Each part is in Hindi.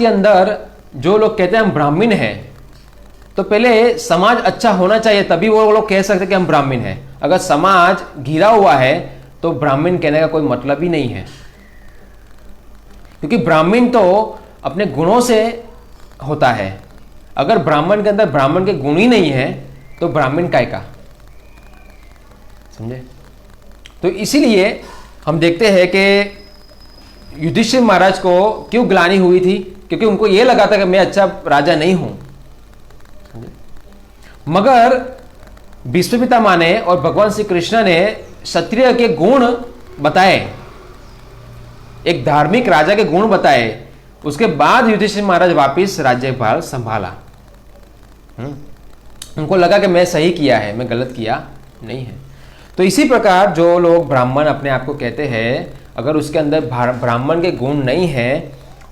के अंदर जो लोग कहते हैं हम ब्राह्मण हैं, तो पहले समाज अच्छा होना चाहिए, तभी वो लोग कह सकते कि हम ब्राह्मण हैं। अगर समाज घिरा हुआ है तो ब्राह्मण कहने का कोई मतलब ही नहीं है, क्योंकि ब्राह्मण तो अपने गुणों से होता है। अगर ब्राह्मण के अंदर ब्राह्मण के गुण ही नहीं है तो ब्राह्मण काय का, समझे? तो इसीलिए हम देखते हैं कि युधिष्ठिर महाराज को क्यों ग्लानि हुई थी, क्योंकि उनको यह लगा था कि मैं अच्छा राजा नहीं हूं। मगर भीष्म पितामह ने और भगवान श्री कृष्ण ने क्षत्रिय के गुण बताए, एक धार्मिक राजा के गुण बताए, उसके बाद युधिष्ठिर महाराज वापिस राज्यभार संभाला। उनको लगा कि मैं सही किया है, मैं गलत किया नहीं है। तो इसी प्रकार जो लोग ब्राह्मण अपने आप को कहते हैं, अगर उसके अंदर ब्राह्मण के गुण नहीं है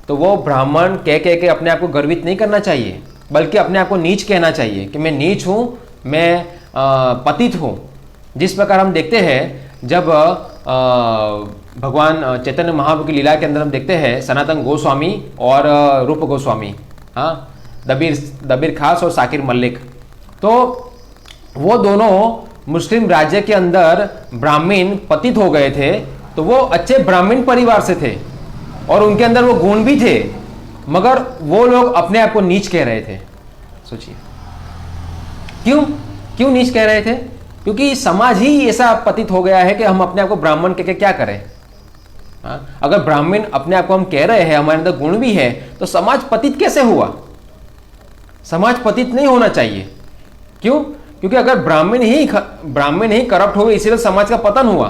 तो वो ब्राह्मण कह के अपने आप को गर्वित नहीं करना चाहिए, बल्कि अपने आप को नीच कहना चाहिए कि मैं नीच हूं, मैं पतित हूं। जिस प्रकार हम देखते हैं जब भगवान चैतन्य महाप्रभु की लीला के अंदर हम देखते हैं सनातन गोस्वामी और रूप गोस्वामी, हाँ, दबीर खास और साकिर मल्लिक, तो वो दोनों मुस्लिम राज्य के अंदर ब्राह्मण पतित हो गए थे। तो वो अच्छे ब्राह्मण परिवार से थे और उनके अंदर वो गुण भी थे, मगर वो लोग अपने आप को नीच कह रहे थे। सोचिए क्यों नीच कह रहे थे? क्योंकि समाज ही ऐसा पतित हो गया है कि हम अपने आप को ब्राह्मण कह के क्या करें। अगर ब्राह्मण अपने आप को हम कह रहे हैं, हमारे अंदर गुण भी है, तो समाज पतित कैसे हुआ? समाज पतित नहीं होना चाहिए। क्यों? क्योंकि अगर ब्राह्मण ही करप्ट हो गए, इसीलिए समाज का पतन हुआ।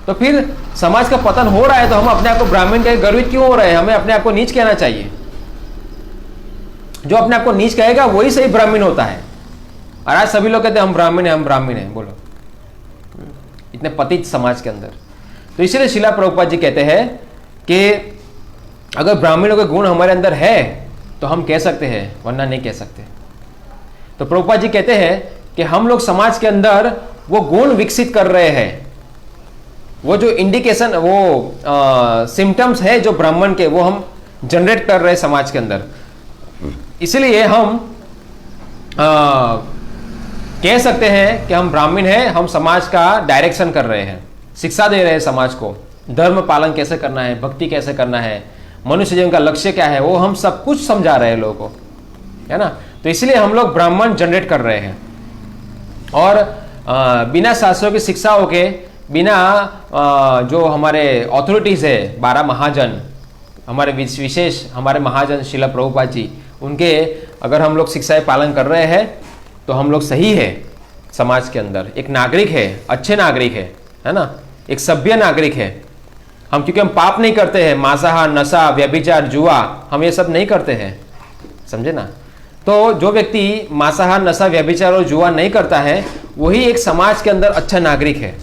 तो फिर समाज का पतन हो रहा है तो हम अपने आप को ब्राह्मण कह गर्वित क्यों हो रहे हैं? हमें अपने आप को नीच कहना चाहिए। जो अपने आप को नीच कहेगा वही सही ब्राह्मण होता है। और आज सभी लोग कहते हैं हम ब्राह्मण हैं। बोलो, इतने पतित समाज के अंदर। तो इसीलिए श्रीला प्रभुपाद जी कहते हैं कि अगर ब्राह्मणों के गुण हमारे अंदर है तो हम कह सकते हैं, वरना नहीं कह सकते। तो प्रभुपाद जी कहते हैं कि हम लोग समाज के अंदर वो गुण विकसित कर रहे हैं, वो जो इंडिकेशन, वो सिम्टम्स है जो ब्राह्मण के, वो हम जनरेट कर रहे हैं समाज के अंदर। इसलिए हम कह सकते हैं कि हम ब्राह्मण हैं, हम समाज का डायरेक्शन कर रहे हैं, शिक्षा दे रहे हैं समाज को, धर्म पालन कैसे करना है, भक्ति कैसे करना है, मनुष्य जीवन का लक्ष्य क्या है, वो हम सब कुछ समझा रहे हैं लोगों को, है ना। तो इसलिए हम लोग ब्राह्मण जनरेट कर रहे हैं और बिना शास्त्रों की शिक्षाओं के, बिना जो हमारे ऑथोरिटीज़ है 12 महाजन, हमारे विशेष हमारे महाजन श्रीला प्रभुपाद जी, उनके अगर हम लोग शिक्षाएं पालन कर रहे हैं तो हम लोग सही है, समाज के अंदर एक नागरिक है, अच्छे नागरिक है ना, एक सभ्य नागरिक है हम। क्योंकि हम पाप नहीं करते हैं, मांसाहार, नशा, व्यभिचार, जुआ, हम ये सब नहीं करते हैं, समझे ना। तो जो व्यक्ति मांसाहार, नशा, व्यभिचार और जुआ नहीं करता है, वही एक समाज के अंदर अच्छा नागरिक है।